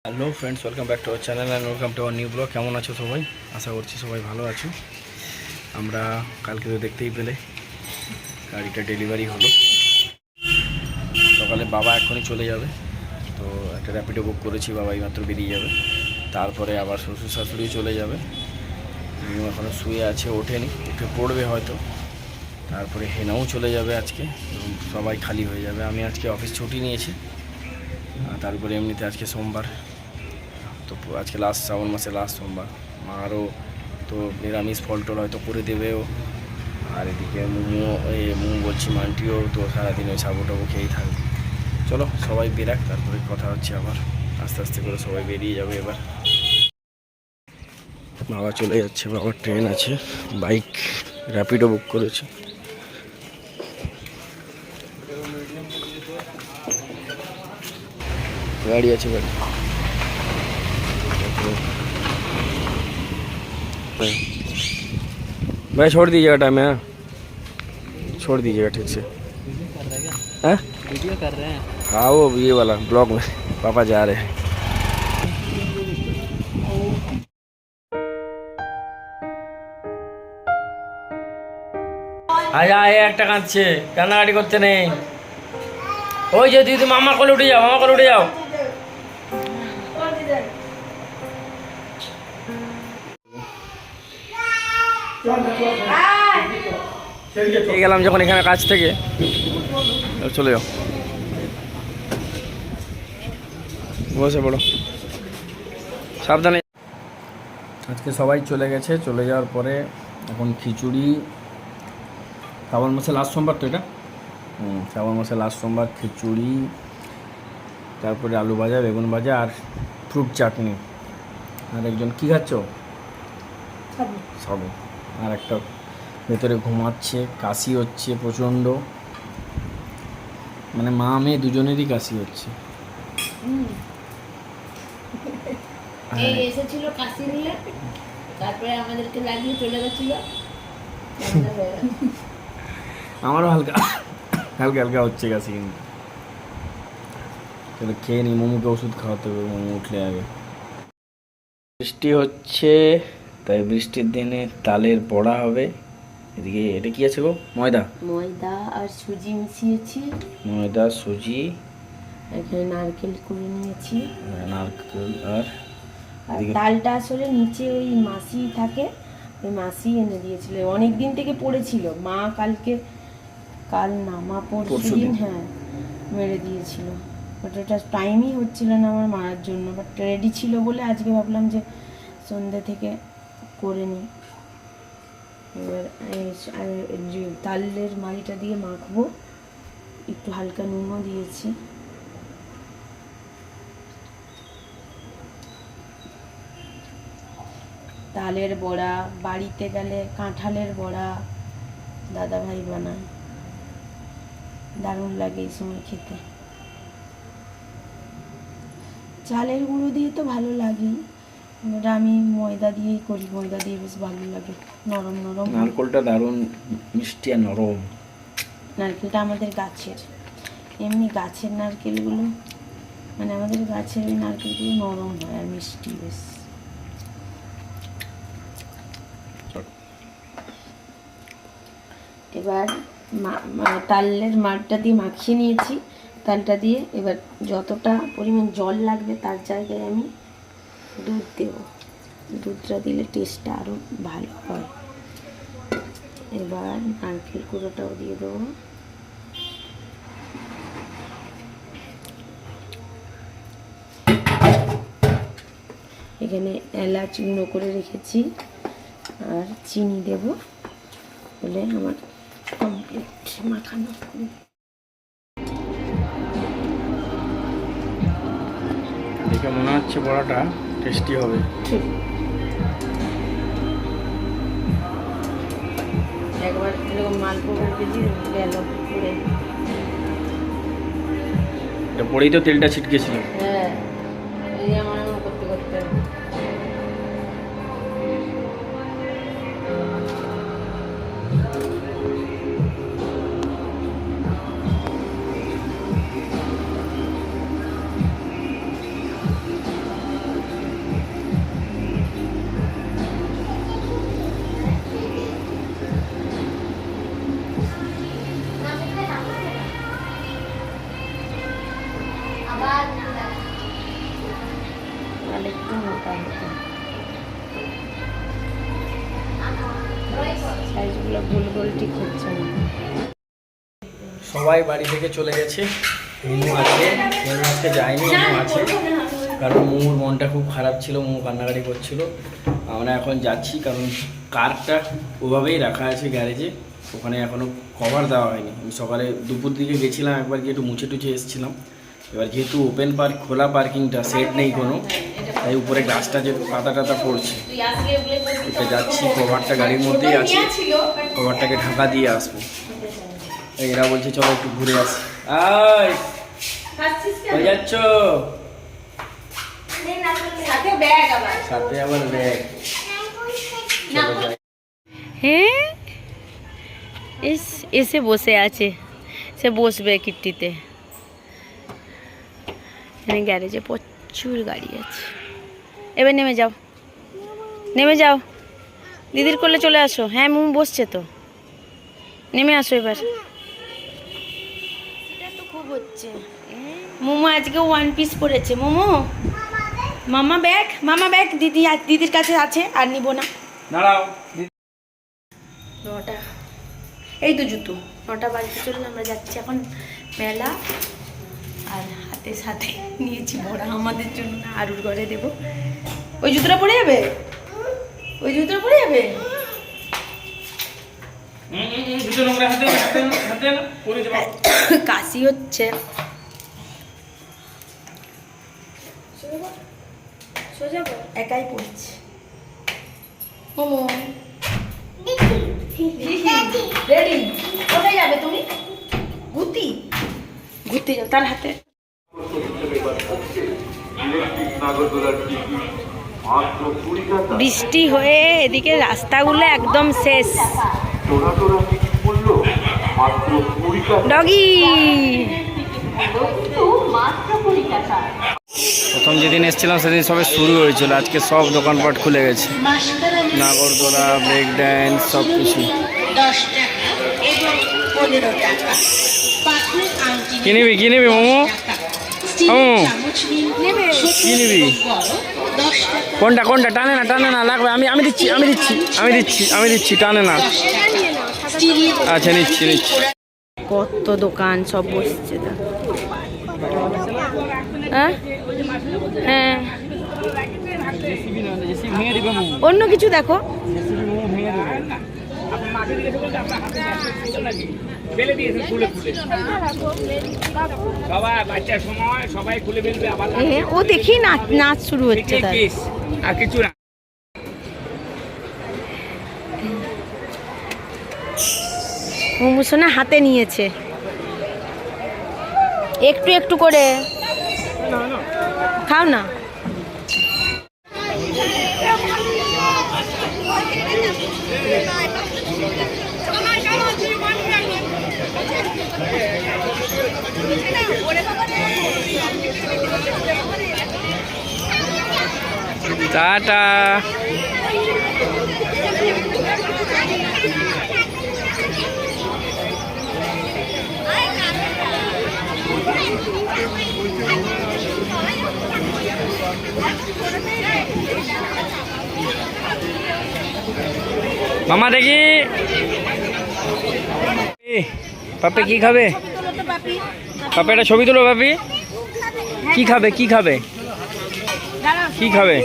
Hello friends, welcome back to our channel and welcome to our new blog. কেমন আছো সবাই? আশা করছি সবাই ভালো আছো। আমরা কালকে তো দেখতেই পেলে গাড়িটা ডেলিভারি হলো। সকালে বাবা এখনই চলে যাবে, তো একটা র্যাপিডো বুক করেছি, বাবা এইমাত্র বেরিয়ে যাবে। তারপরে আবার শ্বশুর শাশুড়ি চলে যাবে। মিনু এখনও শুয়ে আছে, ওঠেনি, উঠে পড়বে হয়তো। তারপরে হেনাও চলে যাবে আজকে, সবাই খালি হয়ে যাবে। আমি আজকে অফিস ছুটি নিয়েছি, তারপরে এমনিতে আজকে সোমবার, তো আজকে লাস্ট শ্রাবণ মাসে লাস্ট সোমবার। মারও তো নিরামিষ ফল টল হয়তো করে দেবেও। আর এদিকে মোমো বলছি মান্টিও তো সারাদিন ওই সাবু টাবু খেয়েই থাকবে। চলো সবাই বেরাক, তারপরে কথা হচ্ছে আবার। আস্তে আস্তে করে সবাই বেরিয়ে যাবে এবার। বাবা চলে যাচ্ছে, বাবার ট্রেন আছে, বাইক র্যাপিডো বুক করেছে। গাড়ি আছে, গাড়ি भाई छोड़ दीजिएगा टाइम है, छोड़ दीजिएगा ठीक से। वीडियो कर रहे हैं। हाँ वो ये वाला ब्लॉग में पापा जा रहे हैं। আজ একটা কাঁদছে, কান্নাকাটি করতে নেই। ওই যে দিদি মামা কোলে উঠে যাও, মামা কোলে উঠে যাও। গেলাম যখন এখানে কাছ থেকে, চলে যাও, বসে পড়ো, সাবধানে। আজকে সবাই চলে গেছে, চলে যাওয়ার পরে এখন খিচুড়ি, শ্রাবণ মাসে লাস্ট সোমবার তো এটা, শ্রাবণ মাসে লাস্ট সোমবার, খিচুড়ি, তারপরে আলু ভাজা, বেগুন ভাজা আর ফ্রুট চাটনি। আর একজন কী খাচ্ছ? সাবু। আর একটা ভেতরে ঘুমাচ্ছে, কাশি হচ্ছে প্রচণ্ড, মানে মা মেয়ে দুজনেরই কাশি হচ্ছে। এই এসেছিল কাশি নিয়ে, তারপরে আমাদেরকে লাগিয়ে চলে গেছিল। আমারও হালকা হালকা হালকা হচ্ছে কাশি, কিন্তু তাহলে খেয়ে নিই, মোমোকে ওষুধ খাওয়াতে হবে, মোমো উঠলে আগে। বৃষ্টি হচ্ছে, তাই বৃষ্টির দিনে তালের বড়া হবে। এদিকে এটা কি আছে গো? ময়দা আর সুজি মিশিয়েছি। ময়দা, সুজি, এখানে নারকেল করে নিয়েছি, নারকেল। আর তালটা আসলে নিচে ওই মাসি থাকে, ওই মাসি এনে দিয়েছিল, অনেক দিন থেকে পড়েছিল। মা পরশুদিন হ্যাঁ মেরে দিয়েছিল, বাট ওটা টাইমই হচ্ছিল না আমার মারার জন্য। বাট রেডি ছিল বলে আজকে ভাবলাম যে সন্ধ্যে থেকে করে নিই। এবার তালের মাড়িটা দিয়ে মাখবো, একটু হালকা নুনও দিয়েছি। তালের বড়া, বাড়িতে গেলে কাঁঠালের বড়া দাদা ভাই বানায়, দারুণ লাগে এই সময় খেতে। চালের গুঁড়ো দিয়ে তো ভালো লাগে, এটা আমি ময়দা দিয়েই করি, ময়দা দিয়ে বেশ ভালো লাগে, নরম নরম। নারকেলটা দারুণ মিষ্টি আর নরম। নারকেলটা আমাদের গাছের, এমনি গাছের নারকেলগুলো, মানে আমাদের গাছের ওই নারকেলগুলো নরম হয় আর মিষ্টি বেশ। এবার তালের মাড়টা দিয়ে মাখিয়ে নিয়েছি, তালটা দিয়ে এবার যতটা পরিমাণ জল লাগবে তার জায়গায় আমি দুধ দেব। দুধটা দিলে টেস্টটা আরও ভালো হয়। এবার নারকেল কুড়োটাও দিয়ে দেবো। এখানে এলাচ গুঁড়ো করে রেখেছি আর চিনি দেব, বলে আমার কমপ্লিট মাখানো। দেখে মনে হচ্ছে বড়াটা টেস্টি হবে। একবার এরকম মালপো ভেজে গেল পুড়ে, এটা পরেই তো তেলটা ছিটকেছিল। হ্যাঁ এই আমার করতে করতে তাহলে একটু মোটা হতো। সাইজগুলো গোল গোল ঠিক হচ্ছে না। সবাই বাড়ি থেকে চলে গেছে, মোমো আছে, মোমো আজকে যায়নি, মোমো আছে, কারণ মোমোর মনটা খুব খারাপ ছিল, মোমো কান্নাকাটি করছিল। আমরা এখন যাচ্ছি, কারণ কারটা ওভাবেই রাখা আছে গ্যারেজে, ওখানে এখনও কভার দেওয়া হয়নি। আমি সকালে দুপুর দিকে গেছিলাম একবার, গিয়ে একটু মুছে টুছে এসেছিলাম। এবার যেহেতু ওপেন পার্ক, খোলা পার্কিংটা, সেট নেই কোনো, তাই উপরে গাছটা যে পাতা টাতা পড়ছে, উঠে যাচ্ছি। কভারটা গাড়ির মধ্যেই আছে, কভারটাকে ঢাকা দিয়ে আসবো। এরা বলছে চলো একটু ঘুরে আসি। আয় কই যাচ্ছ? সাথে আবার ব্যাগ। চলো যাই। হ্যাঁ এসে বসে আছে, সে বসবে কিট্টিতে। এখানে গ্যারেজে প্রচুর গাড়ি আছে। এবার নেমে যাও, নেমে যাও, দিদির কোলে চলে আসো। হ্যাঁ মোমো বসছে তো, নেমে আসো এবার। তো খুব হচ্ছে। মোমো আজকে 1 পিস পড়েছে। মোমো মামা ব্যাগ দিদির কাছে আছে, আর নিব না। দাঁড়াও। 9টা, এই তো জুতো 9টা বাজতে চলুন, আমরা যাচ্ছি এখন মেলা। আর হাতে সাথে নিয়েছি বড়া আমাদের জন্য, আরুর ঘরে দেব। ওই জুতোটা পরে যাবে, ওই জুতোটা পরে যাবে। কাশি হচ্ছে। একাই পড়ছে। মোমো রেডি? কোথায় যাবে তুমি? ঘুরতে যাও, তার হাতে। বৃষ্টি হয়ে এদিকে রাস্তাগুলো একদম শেষ। ডগি প্রথম যেদিন এসেছিলাম সেদিন সবে শুরু হয়েছিল, আজকে সব দোকানপাট খুলে গেছে। নাগরদোলা, ব্রেক ড্যান্স, সব কিছু। কি নিবি মোমো? কি নিবি? কোনটা? টানে না লাগবে। আমি দিচ্ছি, টানে না। আচ্ছা নিচ্ছি। কত দোকান সব বসছে। হ্যাঁ অন্য কিছু দেখো। ও দেখি নাচ শুরু হচ্ছে। মোমো সোনা হাতে নিয়েছে, একটু করে খাও না। টাটা। মামা দেখি পাপে কি খাবে? পাপে একটা ছবি তুলো। পাপি কি খাবে?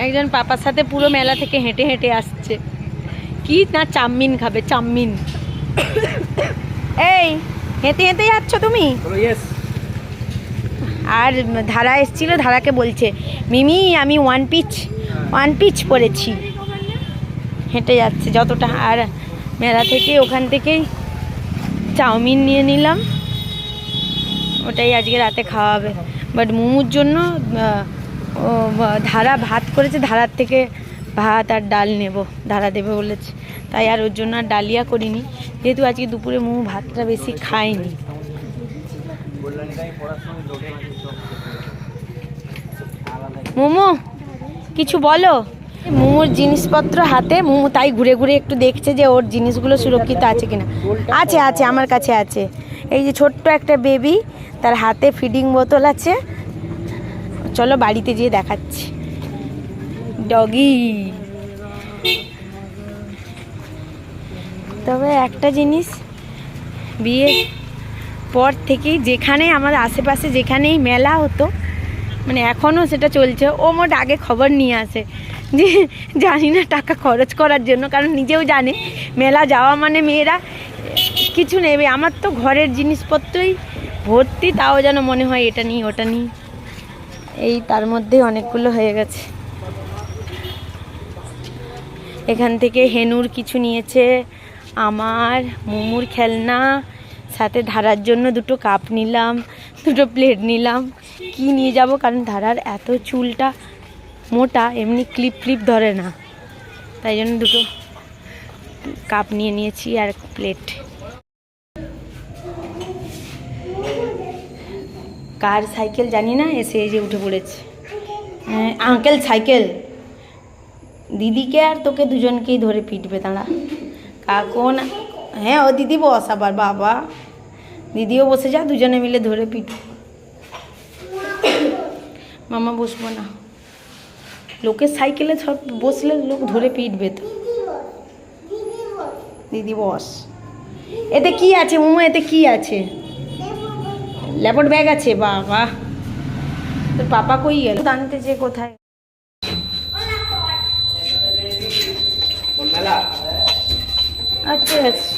একজন পাপার সাথে পুরো মেলা থেকে হেঁটে হেঁটে আসছে। কি না চাউমিন খাবে, চাউমিন। এই হেঁটে হেঁটে যাচ্ছ তুমি? আর ধারা এসেছিল, ধারাকে বলছে মিমি আমি 1 পিচ পরেছি। হেঁটে যাচ্ছে যতটা। আর মেলা থেকে ওখান থেকেই চাউমিন নিয়ে নিলাম, ওটাই আজকে রাতে খাওয়া হবে। বাট মোমোর জন্য ধারা ভাত করেছে, ধারার থেকে ভাত আর ডাল নেব, ধারা দেবে বলেছে, তাই আর ওর জন্য আর ডালিয়া করিনি, যেহেতু আজকে দুপুরে মোমো ভাতটা বেশি খায়নি। মোমো কিছু বলো। মোমোর জিনিসপত্র হাতে, মোমো তাই ঘুরে ঘুরে একটু দেখছে যে ওর জিনিসগুলো সুরক্ষিত আছে কিনা। আছে আমার কাছে আছে। এই যে ছোট্ট একটা বেবি, তার হাতে ফিডিং বোতল আছে। চলো বাড়িতে যেয়ে দেখাচ্ছি। ডগি। তবে একটা জিনিস, বিয়ের পর থেকেই যেখানে আমাদের আশেপাশে যেখানেই মেলা হতো, মানে এখনও সেটা চলছে, ও মোট আগে খবর নিয়ে আসে যে জানি না টাকা খরচ করার জন্য, কারণ নিজেও জানে মেলা যাওয়া মানে মেয়েরা কিছু নেবে। আমার তো ঘরের জিনিসপত্রই ভর্তি, তাও যেন মনে হয় এটা নিই ওটা নিই, এই তার মধ্যে অনেকগুলো হয়ে গেছে। এখান থেকে হেনুর কিছু নিয়েছে, আমার মোমোর খেলনা, সাথে ধারার জন্য দুটো কাপ নিলাম, দুটো প্লেট নিলাম। কি নিয়ে যাব, কারণ ধারার এত চুলটা মোটা, এমনি ক্লিপ ধরে না, তাই জন্য দুটো কাপ নিয়ে নিয়েছি আর প্লেট। কার সাইকেল জানি না, এসে এই যে উঠে পড়েছে। আঙ্কেল সাইকেল, দিদিকে আর তোকে দুজনকেই ধরে পিটবে দাঁড়া। কাকুন, হ্যাঁ ও দিদি বস, আবার বাবা দিদিও বসে যা, দুজনে মিলে ধরে পিটু। মামা বসবো না, লোকের সাইকেলে সব বসলে লোক ধরে পিটবে তো। দিদি বস। এতে কি আছে মোমো, এতে কি আছে? ল্যাপট ব্যাগ আছে, বাবা তোর পাপা কই গেল জানতে, যে কোথায়। আচ্ছা আচ্ছা,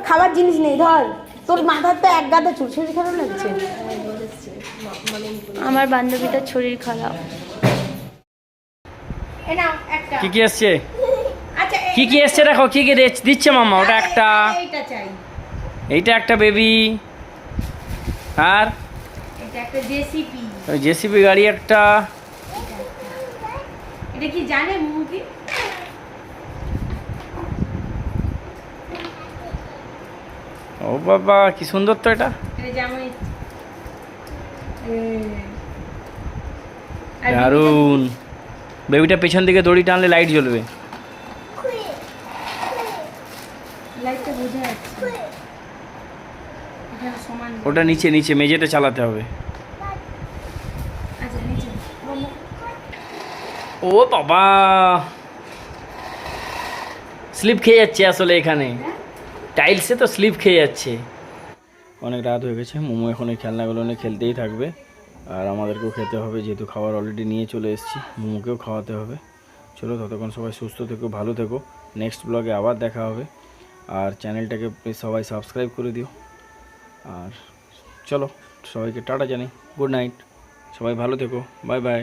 খাবার জিনিস নেই, ধর তোর মাথার তো এক গাদা চুল, শরীর খারাপ লাগছে। আমার বান্ধবীটার শরীর খারাপ। কি কি এসছে, কি কি এসছে দেখো, কি কি দিচ্ছে মামা। ওটা একটা, এইটা একটা বেবি, আর এটা একটা জেসিপি, ওই জেসিবি গাড়ি একটা। এটা কি জানে মুখি? ও বাবা কি সুন্দর তো এটা, এটা জামাই। দারুন। বেবিটা পেছন দিকে দড়ি টানলে লাইট জ্বলবে। লাইটটা বোঝা যাচ্ছে, এখানে সমান। ওটা নিচে নিচে মেঝেতে চালাতে হবে। আচ্ছা নিচে। ও বাবা স্লিপ খেয়ে যাচ্ছে আসলে, এখানে টাইলসে তো স্লিপ খেয়ে যাচ্ছে। অনেক রাত হয়ে গেছে, মোমো এখন এই খেলনাগুলো নিয়ে খেলতেই থাকবে, আর আমাদেরকেও খেতে হবে, যেহেতু খাবার অলরেডি নিয়ে চলে এসেছি, মোমোকেও খাওয়াতে হবে। চলো ততক্ষণ সবাই সুস্থ থেকো, ভালো থেকো। নেক্সট ব্লগে আবার দেখা হবে, আর চ্যানেলটাকে প্লিজ সবাই সাবস্ক্রাইব করে দিও। আর চলো সবাইকে টাটা জানাই, গুড নাইট, সবাই ভালো থেকো, বাই বাই।